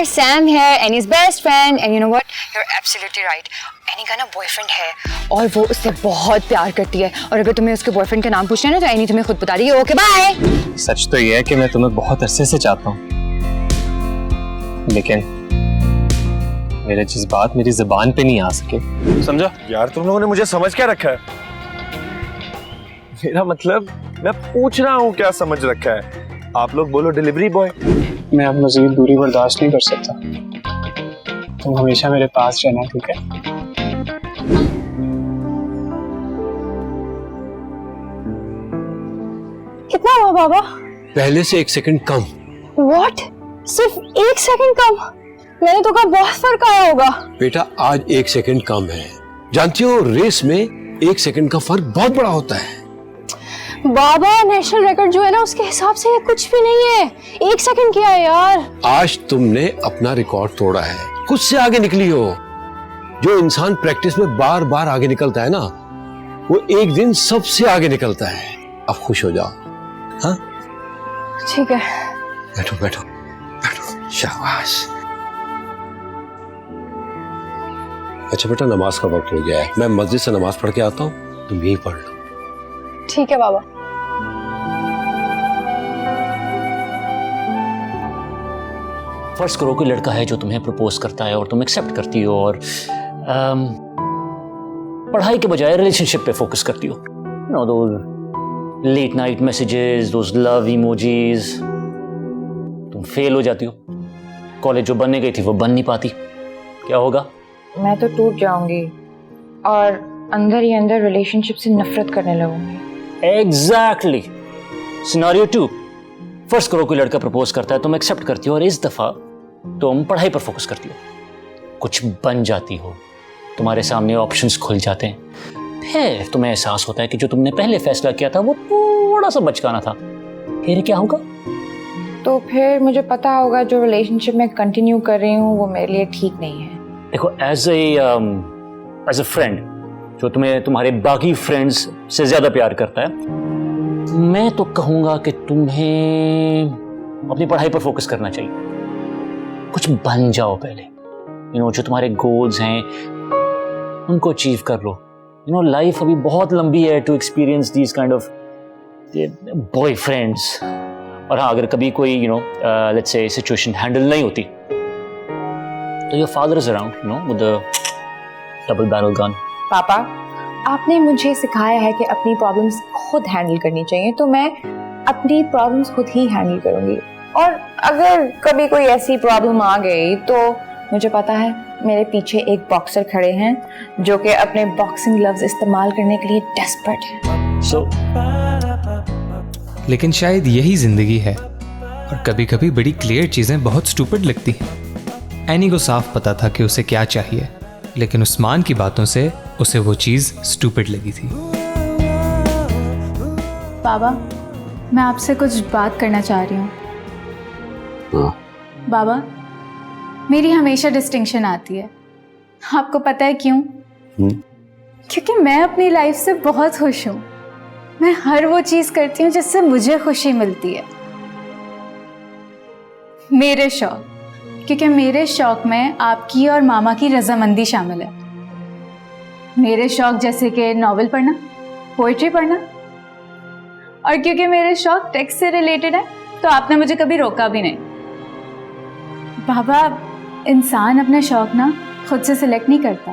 यार सैम है, Annie's best friend, and you know what, you are absolutely right. Annie का ना boyfriend है और वो उससे बहुत प्यार करती है, और अगर तुम्हें उसके बॉयफ्रेंड का नाम पूछना है ना तो एनी तुम्हें खुद बता रही है। Okay bye. सच तो ये है कि मैं तुम्हें बहुत अरसे से चाहता हूँ, लेकिन मेरे जज्बात मेरी जुबान पे नहीं आ सके, समझा? यार तुम लोगों ने मुझे समझ क्या रखा है? मेरा मतलब मैं पूछ रहा हूँ क्या समझ रखा है? आप लोग बोलो डिलीवरी बॉय। मैं अब मजीद दूरी बर्दाश्त नहीं कर सकता, तुम हमेशा मेरे पास रहना, ठीक है? कितना हुआ बाबा? पहले से 1 सेकंड कम। व्हाट? सिर्फ 1 सेकंड कम? मैंने तो कहा बहुत फर्क आया होगा। बेटा आज 1 सेकंड कम है, जानती हो रेस में 1 सेकंड का फर्क बहुत बड़ा होता है। बाबा नेशनल रिकॉर्ड जो है ना उसके हिसाब से ये कुछ भी नहीं है, 1 सेकंड क्या है यार। आज तुमने अपना रिकॉर्ड तोड़ा है, खुद से आगे निकली हो। जो इंसान प्रैक्टिस में बार बार आगे निकलता है ना, वो एक दिन सबसे आगे निकलता है। अब खुश हो जाओ। हाँ ठीक है, बैठो बैठो बैठो, शाबाश। अच्छा बेटा नमाज का वक्त हो गया है, मैं मस्जिद से नमाज पढ़ के आता हूँ, तुम यही पढ़ लो। ठीक है बाबा। फर्ज करो कोई लड़का है जो तुम्हें प्रपोज करता है और तुम एक्सेप्ट करती हो और पढ़ाई के बजाय रिलेशनशिप पे फोकस करती हो। यू नो दो लेट नाइट मैसेजेस, दोस लव इमोजीज। तुम फेल हो जाती हो, कॉलेज जो बनने गई थी वो बन नहीं पाती। क्या होगा? मैं तो टूट जाऊंगी और अंदर ही अंदर रिलेशनशिप से नफरत करने लगूंगी। एग्जैक्टली। सिनेरियो 2, फर्स्ट करो कोई लड़का प्रपोज करता है, तुम एक्सेप्ट करती हो और इस दफा तुम पढ़ाई पर फोकस करती हो, कुछ बन जाती हो, तुम्हारे सामने ऑप्शंस खुल जाते हैं, फिर तुम्हें एहसास होता है कि जो तुमने पहले फैसला किया था वो थोड़ा सा बचकाना था। फिर क्या होगा? तो फिर मुझे पता होगा जो रिलेशनशिप में कंटिन्यू कर रही हूँ वो मेरे लिए ठीक नहीं है। देखो एज ए फ्रेंड जो तुम्हें तुम्हारे बाकी फ्रेंड्स से ज्यादा प्यार करता है, मैं तो कहूंगा कि तुम्हें अपनी पढ़ाई पर फोकस करना चाहिए। कुछ बन जाओ पहले। जो तुम्हारे गोल्स हैं उनको अचीव कर लो। लाइफ अभी बहुत लंबी है to experience these kind of boyfriends. और हाँ, अगर कभी कोई लेट्स से सिचुएशन हैंडल नहीं होती तो your father is around with the double barrel gun. पापा, आपने मुझे सिखाया है कि अपनी प्रॉब्लम्स खुद हैंडल करनी चाहिए, तो मैं अपनी प्रॉब्लम्स खुद ही हैंडल करूंगी। और अगर कभी कोई ऐसी प्रॉब्लम आ गई तो मुझे पता है मेरे पीछे एक बॉक्सर खड़े हैं जो कि अपने बॉक्सिंग ग्लव्स इस्तेमाल करने के लिए डेस्परेट हैं। लेकिन शायद यही जिंदगी है, और कभी कभी बड़ी क्लियर चीजें बहुत स्टूपिड लगती हैं। एनी को साफ पता था कि उसे क्या चाहिए, लेकिन उस्मान की बातों से उसे वो चीज स्टूपिड लगी थी। बाबा, मैं आपसे कुछ बात करना चाह रही हूँ। बाबा, मेरी हमेशा डिस्टिंक्शन आती है, आपको पता है क्यों? क्योंकि मैं अपनी लाइफ से बहुत खुश हूँ। मैं हर वो चीज करती हूँ जिससे मुझे खुशी मिलती है। मेरे शौक, क्योंकि मेरे शौक में आपकी और मामा की रजामंदी शामिल है। मेरे शौक जैसे कि नॉवेल पढ़ना, पोइट्री पढ़ना, और क्योंकि मेरे शौक टेक्स्ट से रिलेटेड है तो आपने मुझे कभी रोका भी नहीं। बाबा, इंसान अपने शौक ना खुद से सिलेक्ट नहीं करता,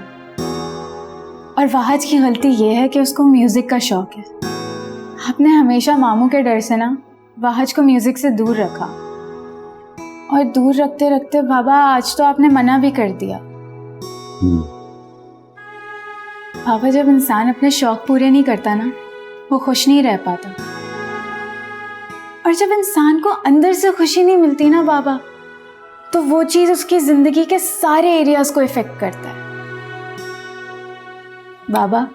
और वाहज की गलती ये है कि उसको म्यूजिक का शौक है। आपने हमेशा मामू के डर से ना वाहज को म्यूजिक से दूर रखा, और दूर रखते रखते बाबा आज तो आपने मना भी कर दिया। बाबा, जब इंसान अपने शौक पूरे नहीं करता ना, वो खुश नहीं रह पाता, और जब इंसान को अंदर से खुशी नहीं मिलती ना बाबा, तो वो चीज उसकी जिंदगी के सारे एरियाज को इफेक्ट करता है। बाबा,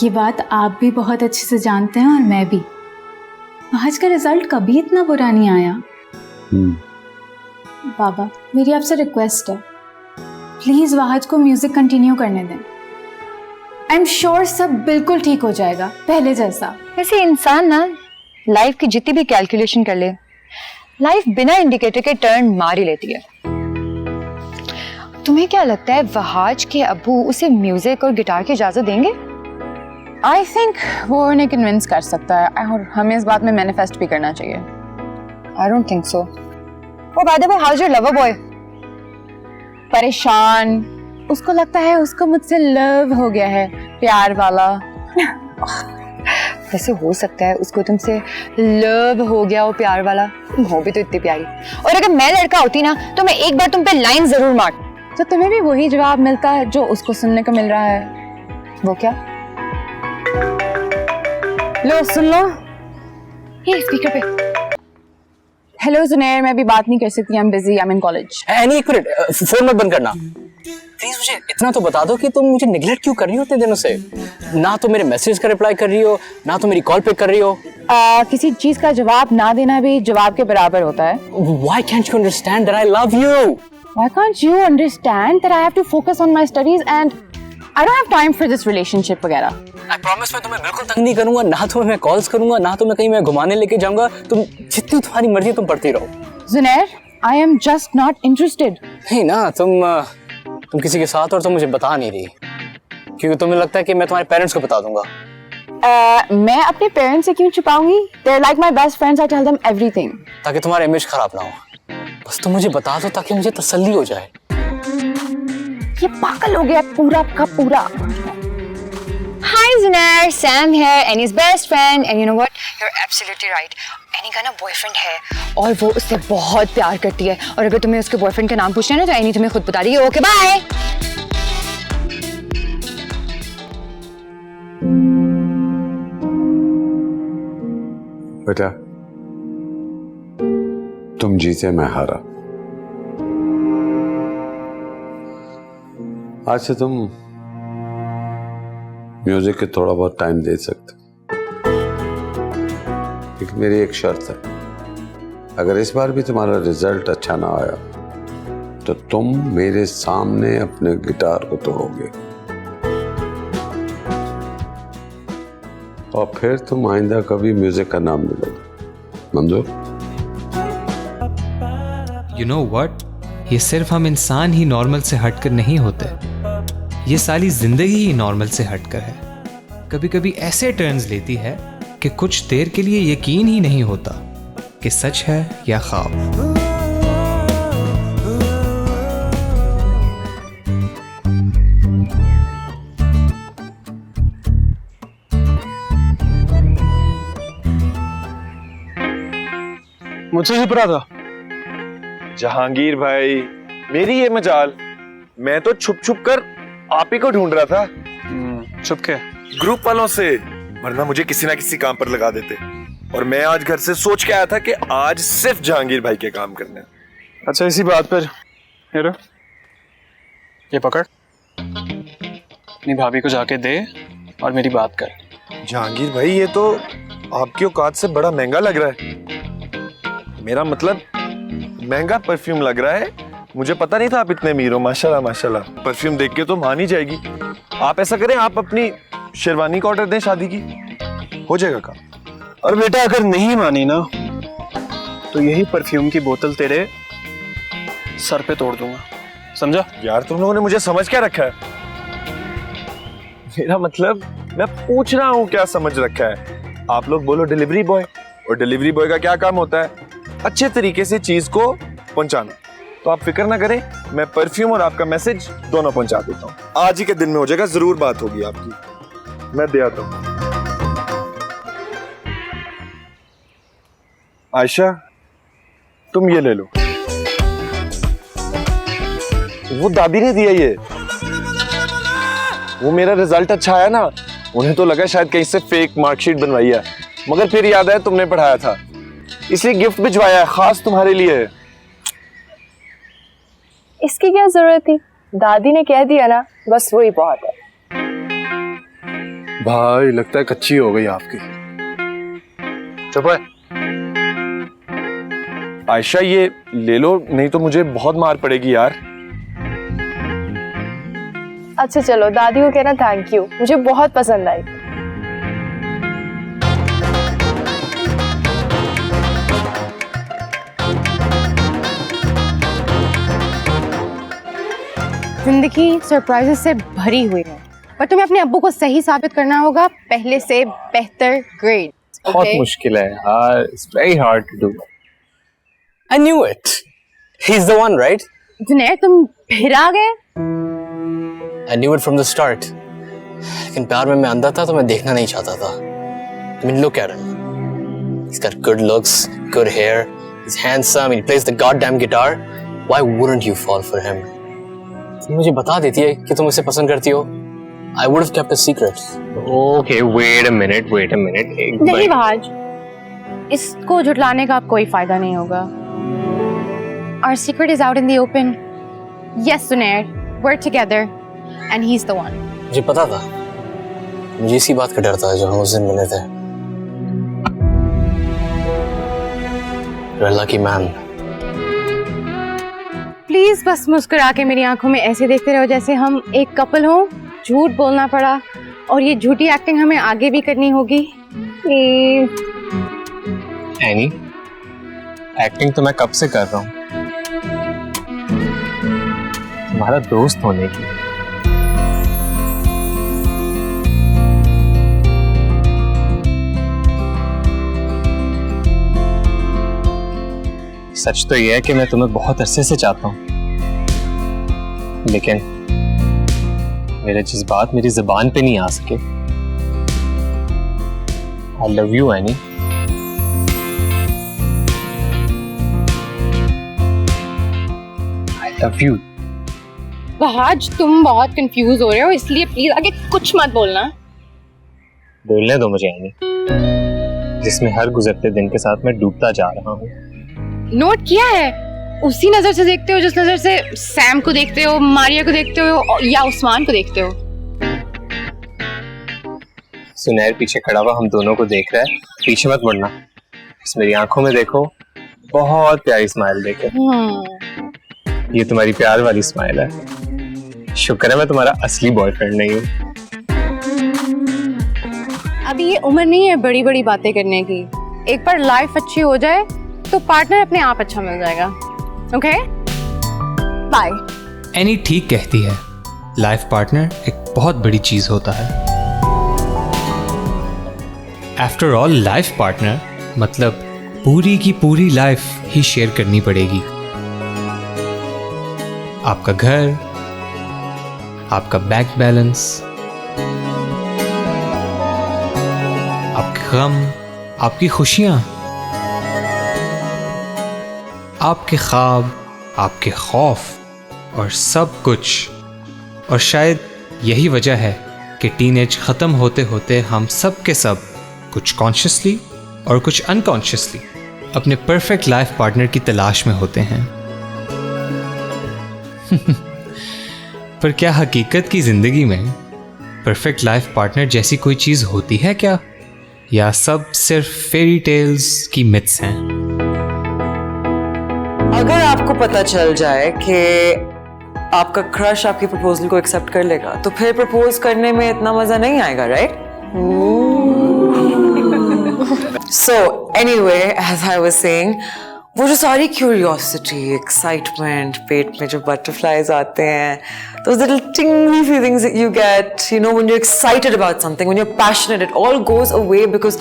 ये बात आप भी बहुत अच्छे से जानते हैं और मैं भी। आज का रिजल्ट कभी इतना बुरा नहीं आया। बाबा, मेरी आपसे रिक्वेस्ट है, प्लीज वाहज को म्यूजिक कंटिन्यू करने दें। आई एम श्योर सब बिल्कुल ठीक हो जाएगा पहले जैसा। वैसे इंसान ना लाइफ की जितनी भी कैलकुलेशन कर ले, लाइफ बिना इंडिकेटर के टर्न मार ही लेती है। तुम्हें क्या लगता है वहाज के अब्बू उसे म्यूजिक और गिटार की इजाजत देंगे? आई थिंक वो उन्हें कन्विंस कर सकता है और हमें इस बात में मैनिफेस्ट भी करना चाहिए। I don't think so. Oh by the way, how is your lover boy? परेशान, उसको लगता है उसको मुझसे लव हो गया है, प्यार वाला। वैसे हो सकता है उसको तुमसे लव हो गया हो, प्यार वाला। तुम हो भी तो इतनी प्यारी। और अगर मैं लड़का होती ना तो मैं एक बार तुम पे लाइन जरूर मार। तो तुम्हें भी वही जवाब मिलता है जो उसको सुनने को मिल रहा है। वो क्या? लो सुन लो। ये स्पीकर पे। हेलो जुनैर, मैं अभी बात नहीं कर सकती, I am busy, I am in college. Any एक मिनट, फोन मत बंद करना प्लीज। मुझे इतना तो बता दो कि तुम मुझे निगलेक्ट क्यों कर रही हो इतने दिनों से? ना तो मेरे मैसेज का रिप्लाई कर रही हो, ना तो मेरी कॉल पिक कर रही हो। किसी चीज का जवाब ना देना भी जवाब के बराबर होता है। Why can't you understand that I love you? Why can't you understand that I have to focus on my studies and I don't have time for this relationship वगैरह? I promise मैं तुम्हें बिल्कुल तंग नहीं करूंगा, ना तुम्हें मैं कॉल्स करूंगा, ना तो मैं कहीं मैं घुमाने लेके जाऊंगा। तुम जितनी तुम्हारी मर्जी तुम पढ़ती रहो। जुनैर, I am just not interested. नहीं ना, तुम किसी के साथ और तुम मुझे बता नहीं रही क्योंकि तुम्हें लगता है कि मैं तुम्हारे पेरेंट्स को बता दूंगा। मैं अपने पेरेंट्स से क्यों छुपाऊंगी? They're like my best friends, I tell them everything. ताकि तुम्हारा इमेज खराब ना हो। बस तुम मुझे बता दो ताकि मुझे तसल्ली हो जाए। ये पागल हो गया पूरा का पूरा। Hi Zunair, Sam here, Annie's best friend, and you know what? You're absolutely right. Annie का ना बॉयफ्रेंड है और वो उससे बहुत प्यार करती है। और अगर तुम्हें उसके बॉयफ्रेंड का नाम पूछना है ना तो Annie तुम्हें खुद बता रही है। Okay bye. बेटा, तुम जीते मैं हारा। आज से तुम म्यूजिक के थोड़ा बहुत टाइम दे सकते, लेकिन मेरी एक शर्त है, अगर इस बार भी तुम्हारा रिजल्ट अच्छा ना आया तो तुम मेरे सामने अपने गिटार को तोड़ोगे और फिर तुम आइंदा कभी म्यूजिक का नाम नहीं लोगे। मंजूर? यू नो व्हाट, ये सिर्फ हम इंसान ही नॉर्मल से हटकर नहीं होते, ये सारी जिंदगी ही नॉर्मल से हटकर है। कभी कभी ऐसे टर्न्स लेती है कि कुछ देर के लिए यकीन ही नहीं होता कि सच है या ख्वाब। मुझसे छुप रहा था। जहांगीर भाई, मेरी ये मजाल, मैं तो छुप छुप कर आप ही को ढूंढ रहा था। छुप के? ग्रुप वालों से, वरना मुझे किसी ना किसी काम पर लगा देते। और मैं आज घर से सोच के आया था कि आज सिर्फ जहांगीर भाई के काम करने। अच्छा, इसी बात पर हेरो, ये पकड़, अपनी भाभी को जाके दे और मेरी बात कर। जहांगीर भाई, ये तो आपकी औकात से बड़ा महंगा लग रहा है। मेरा मतलब महंगा परफ्यूम लग रहा है। मुझे पता नहीं था आप इतने अमीर हो। माशाल्लाह माशाल्लाह, परफ्यूम देख के तो मान ही जाएगी। आप ऐसा करें, आप अपनी शेरवानी का ऑर्डर दें, शादी की हो जाएगा काम। और बेटा, अगर नहीं मानी ना तो यही परफ्यूम की बोतल तेरे सर पे तोड़ दूंगा, समझा? यार, तुम लोगों ने मुझे समझ क्या रखा है? मेरा मतलब, मैं पूछ रहा हूँ क्या समझ रखा है? आप लोग बोलो डिलीवरी बॉय, और डिलीवरी बॉय का क्या काम होता है? अच्छे तरीके से चीज को पहुंचाना। तो आप फिक्र ना करें, मैं परफ्यूम और आपका मैसेज दोनों पहुंचा देता हूँ। आज ही के दिन में हो जाएगा, जरूर बात होगी आपकी। मैं दे आता हूँ। आयशा, तुम ये ले लो। वो दादी ने दिया ये। वो मेरा रिजल्ट अच्छा आया ना, उन्हें तो लगा शायद कहीं से फेक मार्कशीट बनवाई है, मगर फिर याद आया तुमने पढ़ाया था, इसलिए गिफ्ट भिजवाया है, खास तुम्हारे लिए। इसकी क्या जरूरत थी? दादी ने कह दिया ना, बस वही बहुत है। भाई, लगता है कच्ची हो गई आपकी। चुप है। आयशा, ये ले लो, नहीं तो मुझे बहुत मार पड़ेगी यार। अच्छा चलो, दादी को कहना थैंक यू, मुझे बहुत पसंद आई। जिंदगी सरप्राइजेस से भरी हुई है, पर तुम्हें अपने अब्बू को सही साबित करना होगा पहले से बेहतर ग्रेड। बहुत मुश्किल है यार, it's very hard to do. I knew it. He's the one, right? Junair, तुम फिर आ गए? I knew it from the start. लेकिन प्यार में मैं अंधा था तो मैं देखना नहीं चाहता था। I mean, look at him. He's got good looks, good hair. He's handsome. He plays the goddamn guitar. Why wouldn't you fall for him? तुम मुझे बता देती है कि तुम उसे पसंद करती हो। I would have kept a secret. Okay, wait a minute. नहीं भाज, इसको झुठलाने का अब कोई फायदा नहीं होगा। Our secret is out in the open. Yes, Zunair, we're together, and he's the one. मुझे पता था। मुझे इसी बात का डर था जब हम उस दिन मिले थे। You're a lucky man. Please बस मुस्कुरा के मेरी आंखों में ऐसे देखते रहो जैसे हम एक कपल हो। झूठ बोलना पड़ा और ये झूठी एक्टिंग हमें आगे भी करनी होगी। प्लीज। एनी, एक्टिंग तो मैं कब से कर रहा हूँ, तुम्हारा दोस्त होने की। सच तो यह है कि मैं तुम्हें बहुत अरसे से चाहता हूँ, लेकिन मेरे जज्बात मेरी जुबान पे नहीं आ सके। I love you, any. I love you। बहाज, तुम बहुत कंफ्यूज हो रहे हो, इसलिए प्लीज आगे कुछ मत बोलना। बोलने दो मुझे एनी, जिसमें हर गुजरते दिन के साथ मैं डूबता जा रहा हूँ। नोट किया है, उसी नजर से देखते हो जिस नजर से सैम को देखते हो, मारिया को देखते हो या उस्मान को देखते हो। सुनैर पीछे खड़ा हुआ हम दोनों को देख रहा है, पीछे मत मुड़ना, बस मेरी आंखों में देखो, बहुत प्यारी स्माइल देखो। ये तुम्हारी प्यार वाली स्माइल है। शुक्र है मैं तुम्हारा असली बॉयफ्रेंड नहीं हूँ। अभी ये उम्र नहीं है बड़ी बड़ी बातें करने की। एक बार लाइफ अच्छी हो जाए तो पार्टनर अपने आप अच्छा मिल जाएगा। Okay, bye. एनी ठीक कहती है, लाइफ पार्टनर एक बहुत बड़ी चीज होता है। आफ्टर ऑल लाइफ पार्टनर मतलब पूरी की पूरी लाइफ ही शेयर करनी पड़ेगी। आपका घर, आपका बैंक बैलेंस, आपके गम, आपकी खुशियां, आपके ख्वाब, आपके खौफ और सब कुछ। और शायद यही वजह है कि टीनेज ख़त्म होते होते हम सब के सब कुछ कॉन्शियसली और कुछ अनकॉन्शियसली अपने परफेक्ट लाइफ पार्टनर की तलाश में होते हैं। पर क्या हकीकत की ज़िंदगी में परफेक्ट लाइफ पार्टनर जैसी कोई चीज़ होती है क्या, या सब सिर्फ फेरी टेल्स की मिथ्स हैं? अगर आपको पता चल जाए कि आपका क्रश आपकी प्रपोजल को एक्सेप्ट कर लेगा तो फिर प्रपोज करने में इतना मजा नहीं आएगा, right? So anyway, as I was saying, वो जो सारी क्यूरियोसिटी, एक्साइटमेंट, पेट में जो बटरफ्लाइज आते हैं, those little tingly feelings that you get, you know, when you're excited about something, when you're passionate, it all goes away because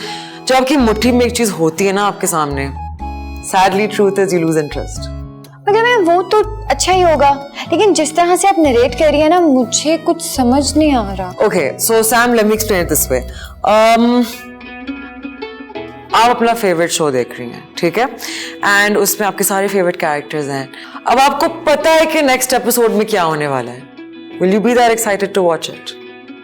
जब आपकी मुट्ठी में एक चीज होती है ना आपके सामने, sadly truth is you lose interest. मगर वो तो अच्छा ही होगा, लेकिन जिस तरह से आप नरेट कर रही है ना, मुझे कुछ समझ नहीं आ रहा। Okay, so Sam, let me explain it this way. आप अपना फेवरेट शो देख रही हैं, ठीक है? एंड उसमें आपके सारे फेवरेट कैरेक्टर्स हैं। अब आपको पता है कि नेक्स्ट एपिसोड में क्या होने वाला है। Will you be that excited to watch it?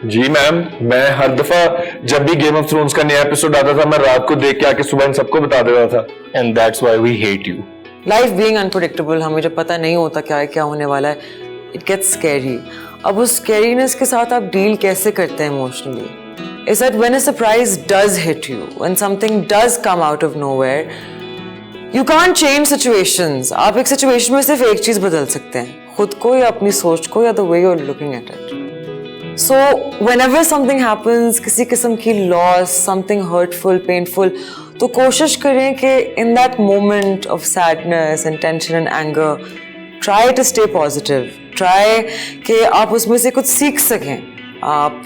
जी मैम, मैं हर दफा जब भी गेम ऑफ थ्रोन्स का नया एपिसोड आता था, मैं रात को देख के आके सुबह इन सबको बता देता था। And that's why we hate you. Life being unpredictable, हमें जब पता नहीं होता क्या होने वाला है, इट गेट्स स्कैरी। अब उस स्कैरीनेस के साथ आप डील कैसे करते हैं emotionally? Is that when a surprise does hit you, when something does come out of nowhere, you can't change situations. आप एक situation में सिर्फ एक चीज बदल सकते हैं, खुद को या अपनी सोच को, या the way you're looking at it. So whenever something happens, किसी किस्म की loss, something hurtful, painful, तो कोशिश करें कि in that moment of sadness and tension and anger, try to stay positive. Try कि आप उसमें से कुछ सीख सकें, आप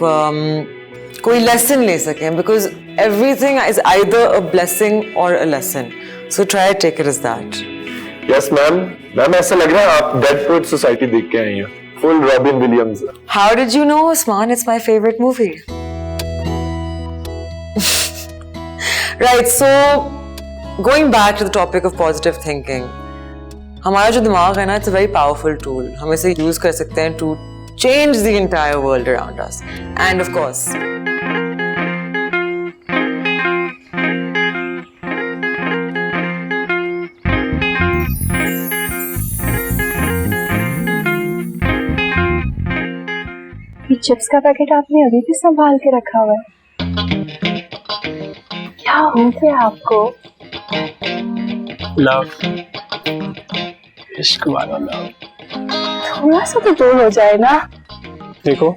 कोई लेसन ले सकें, because everything is either a blessing और a lesson, so try take it as that. Yes ma'am. Ma'am ऐसा लग रहा है आप डेड पोएट सोसाइटी देख के आई हैं, full robin Williams. How did you know, Usman? It's my favorite movie. Right, so going back to the topic of positive thinking, हमारा जो दिमाग है ना, it's a very powerful tool. हम इसे use कर सकते हैं to change the entire world around us. And of course, ये चिप्स का पैकेट आपने अभी भी संभाल के रखा हुआ है, क्या हो गया आपको? लव, इश्क वाला लव। थोड़ा सा तो दूर हो जाए ना। देखो,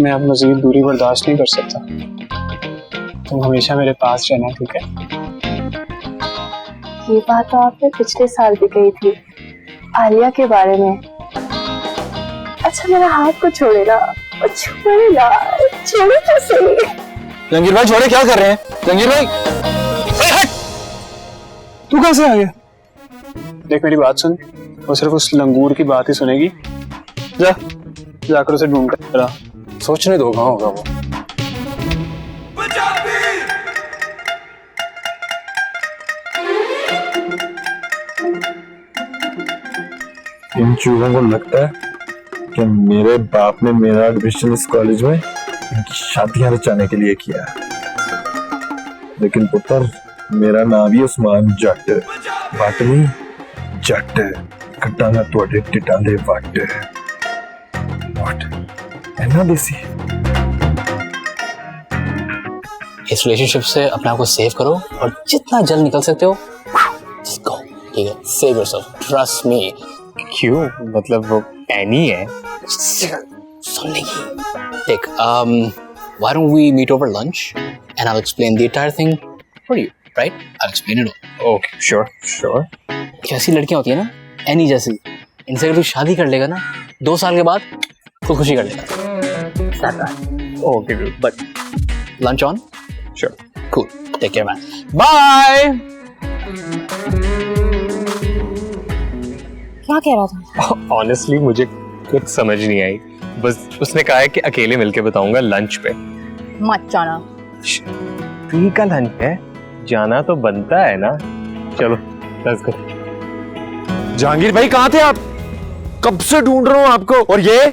मैं अब मजीद दूरी बर्दाश्त नहीं कर सकता, तुम हमेशा मेरे पास रहना, ठीक है? ये बात तो आपने पिछले साल भी कही थी आलिया के बारे में। अच्छा मेरा हाथ को छोड़ेगा, छोड़ेगा, छोड़े तो सही। जंगीर भाई छोड़े, क्या कर रहे हैं? जंगीर भाई, तू कहां से आ गया? देख मेरी बात सुन, वो सिर्फ उस लंगूर की बात ही सुनेगी। जाकर उसे ढूंढ कर सोचने दो, कहां होगा वो। इन चूहों को लगता है कि मेरे बाप ने मेरा एडमिशन इस कॉलेज में इनकी शादियां रचाने के लिए किया है, लेकिन पुत्र मेरा नाम ही उस्मान जट बट नहीं, जट कट्टा ना तुहाडे टिटां दे वट। व्हाट इन्ना देसी। इस रिलेशनशिप से अपने आप को सेव करो और जितना जल्द निकल सकते हो just go, ठीक है? Save yourself, trust me. क्यों? मतलब वो एनी है? सुन लेगी। देख, why don't we meet over lunch and I'll explain the entire thing for you, right? I'll explain it all. Okay, sure. कैसी लड़कियां होती है ना, एनी जैसी, इनसे अगर तू शादी कर लेगा ना, 2 साल के बाद खुदकुशी कर लेगा। Okay, dude. But lunch on? Sure. Cool. Take care, man. Bye. क्या कह रहा था? Honestly, मुझे कुछ समझ नहीं आई, बस उसने कहा है कि अकेले मिलके बताऊंगा लंच पे। मत जाना। फ्री का लंच है, जाना तो बनता है ना। चलो लेट्स गो। जहांगीर भाई कहाँ थे आप? कब से ढूंढ रहा हूँ आपको। और ये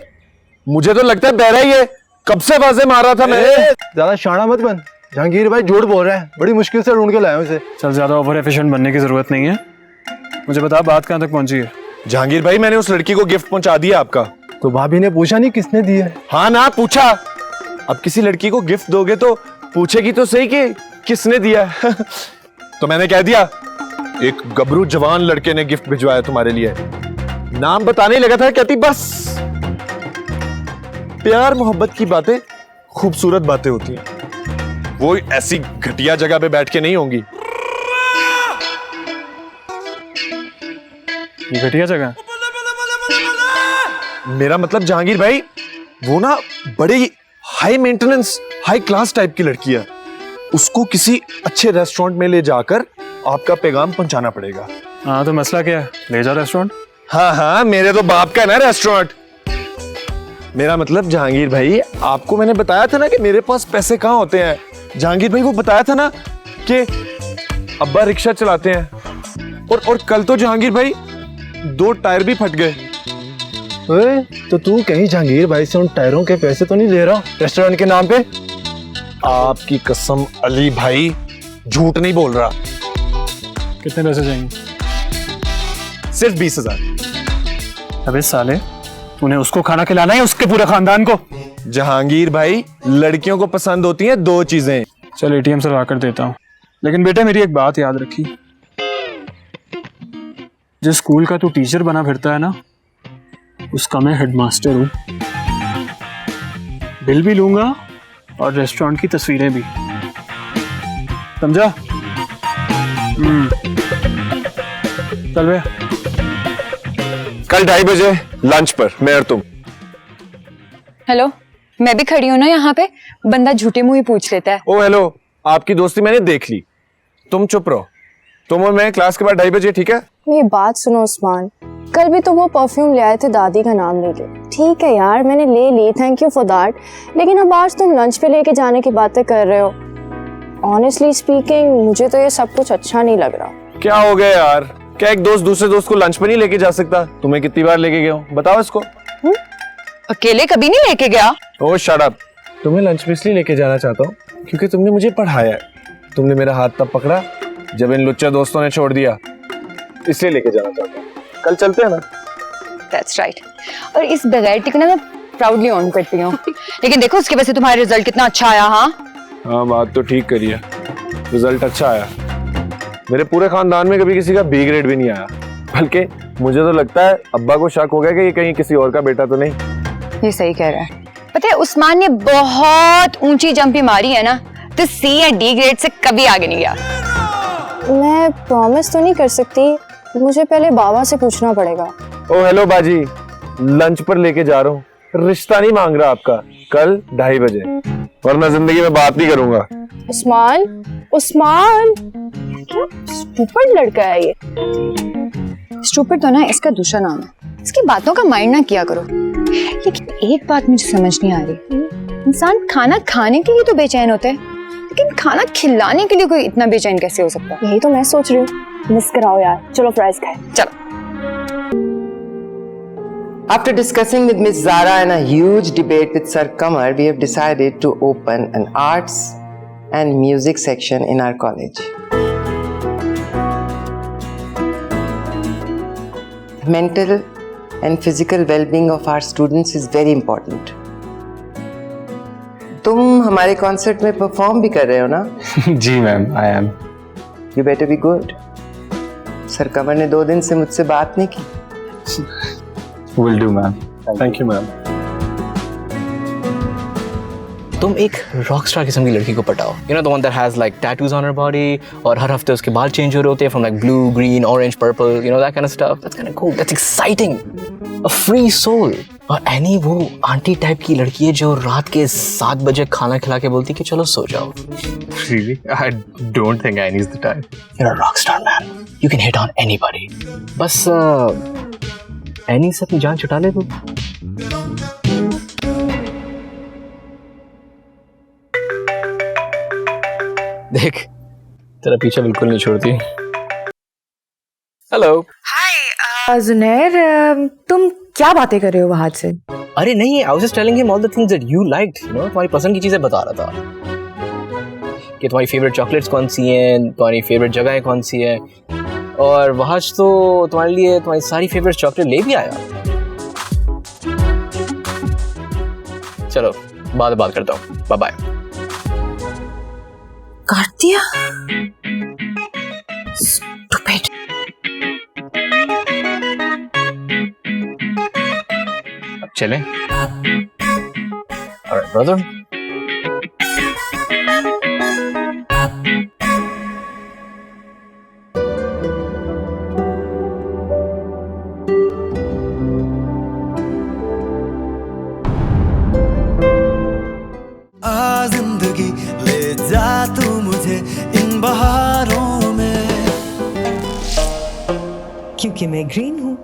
मुझे तो लगता है बहरा ही है, कब से आवाजें मार रहा था मैं। ज्यादा शाना मत बन, जहांगीर भाई झूठ बोल रहे हैं, बड़ी मुश्किल से ढूंढ के लाया हूं इसे। चल ज्यादा ओवर एफिशिएंट बनने की जरूरत नहीं है, मुझे बता बात कहाँ तक पहुंची है? जहांगीर भाई मैंने उस लड़की को गिफ्ट पहुंचा दिया आपका। तो भाभी ने पूछा नहीं किसने दी है? हाँ ना पूछा। अब किसी लड़की को गिफ्ट दोगे तो पूछेगी तो सही कि किसने दिया। तो मैंने कह दिया एक गबरू जवान लड़के ने गिफ्ट भिजवाया तुम्हारे लिए। नाम बताने लगा था, कहती बस। प्यार मोहब्बत की बातें खूबसूरत बातें होती हैं, वो ऐसी घटिया जगह पे बैठ के नहीं होंगी। ये घटिया जगह? मेरा मतलब जहांगीर भाई वो ना बड़ी high maintenance high class type की लड़की है, उसको किसी अच्छे रेस्टोरेंट में ले जाकर आपका पैगाम पहुंचाना पड़ेगा। हाँ तो मसला क्या है, ले जा रेस्टोरेंट। हाँ मेरे तो बाप का है ना रेस्टोरेंट। मेरा मतलब जहांगीर भाई आपको मैंने बताया था ना कि मेरे पास पैसे कहाँ होते हैं। जहांगीर भाई वो बताया था ना कि अब्बा रिक्शा चलाते हैं, और कल तो जहांगीर भाई 2 टायर भी फट गए। ओए, तो तू कहीं जहांगीर भाई से उन टायरों के पैसे तो नहीं ले रहा रेस्टोरेंट के नाम पे? आपकी कसम अली भाई झूठ नहीं बोल रहा। कितने पैसे चाहिए? सिर्फ 20,000। अबे साले, तूने उसको खाना खिलाना है उसके पूरे खानदान को? जहांगीर भाई लड़कियों को पसंद होती हैं 2 चीजें। चल एटीएम से ला कर देता हूँ, लेकिन बेटा मेरी एक बात याद रखी, जिस स्कूल का तू टीचर बना फिरता है ना, उसका मैं हेडमास्टर हूँ। बिल भी लूंगा और रेस्टोरेंट की तस्वीरें भी, समझा? चल बे। कल 2:30 बजे लंच पर मैं और तुम। हेलो, मैं भी खड़ी हूँ ना यहाँ पे। बंदा झूठे मुंह ही पूछ लेता है। ओ हेलो, आपकी दोस्ती मैंने देख ली, तुम चुप रहो। तुम और मैं क्लास के बाद 2:30 बजे, ठीक है? मेरी बात सुनो उस्मान, कल भी तो वो परफ्यूम ले आए थे दादी का नाम लेके। ठीक है यार, मैंने ले ली, थैंक यू फॉर दैट, लेकिन अब आज तुम लंच पे लेके जाने की बातें कर रहे हो। ऑनेस्टली स्पीकिंग, मुझे तो ये सब कुछ अच्छा नहीं लग रहा। क्या हो गया यार? क्या एक दोस्त दूसरे दोस्त को लंच पे नहीं लेके जा सकता? तुम्हें कितनी बार लेके गया हूँ, बताओ इसको। अकेले कभी नहीं लेके गया। ओह शट अप। तुम्हें लंच पे इसलिए लेके जाना चाहता हूँ क्योंकि तुमने मुझे पढ़ाया है। तुमने मेरा हाथ तब पकड़ा जब इन लुच्चा दोस्तों ने छोड़ दिया, इसलिए लेके जाना चाहता हूँ। कल चलते हैं ना? That's right. और इस वैरायटी को ना मैं प्राउडली ऑन करती हूँ। लेकिन देखो उसकी वजह से तुम्हारा रिजल्ट कितना अच्छा आया। हाँ, बात तो ठीक करी है, रिजल्ट अच्छा आया। मेरे पूरे खानदान में कभी किसी का बी ग्रेड भी नहीं आया, बल्कि मुझे तो लगता है अब्बा को शक हो गया कि ये कहीं किसी और का बेटा तो नहीं। ये सही कह रहा है। पता है उस्मान ने बहुत ऊंची जंपी मारी है ना, तो सी या डी ग्रेड से कभी आगे नहीं गया। मैं प्रॉमिस तो नहीं कर सकती, मुझे पहले बाबा से पूछना पड़ेगा। ओ हेलो बाजी, लंच पर लेके जा रहा हूँ, रिश्ता नहीं मांग रहा आपका। कल 2:30 बजे, वरना जिंदगी में बात नहीं करूंगा। उस्मान, उस्मान, क्या स्टूपिड लड़का है ये। स्टूपिड तो ना इसका दूसरा नाम है। इसकी बातों का माइंड ना किया करो। लेकिन एक बात मुझे समझ नहीं आ रही, इंसान खाना खाने के लिए तो बेचैन होता है, लेकिन खाना खिलाने के लिए कोई इतना बेचैन कैसे हो सकता है? यही तो मैं सोच रही हूँ। मिस कराओ यार, चलो फ्राइज खाए। चलो। After discussing with Miss Zara and a huge debate with Sir Kamar, we have decided to open an arts and music section in our college. Mental and physical well-being of our students is very important. तुम हमारे concert में perform भी कर रहे हो ना? जी ma'am, I am. You better be good. Sir Kamar ने 2 दिन से मुझसे बात नहीं की। Will do ma'am. Thank you ma'am. तुम एक रॉक स्टार किस्म की लड़की को पटाओ, you know the one that has like tattoos on her body, और हर हफ्ते उसके बाल चेंज हो रहे होते हैं from like blue, green, orange, purple, you know that kind of stuff. That's kind of cool, that's exciting, a free soul. और एनी वो आंटी टाइप की लड़की है जो रात के 7 बजे खाना खिला के बोलती कि चलो सो जाओ। Really? I don't think Annie's the type. You're a rock star man. You can hit on anybody. बस एनी से अपनी जान छुटा ले तू। देख, तेरा पीछा बिल्कुल नहीं छोड़ती। हेलो। हाय जुनैर, तुम क्या बातें कर रहे हो वहां से? अरे नहीं, I was just telling him all the things that you liked, you know, तुम्हारी पसंद की चीजें बता रहा था कि तुम्हारी फेवरेट चॉकलेट्स कौन सी हैं, तुम्हारी फेवरेट जगहें कौन सी हैं, और वहां तो तुम्हारे लिए तुम्हारी सारी फेवरेट चॉकलेट ले भी आया। चलो बाद में बात करता हूँ, बाय बाय। काट दिया? Stupid. अब चलें? Alright, brother. जिंदगी ले जा तू मुझे इन बहारों में, क्योंकि मैं ग्रीन हूँ।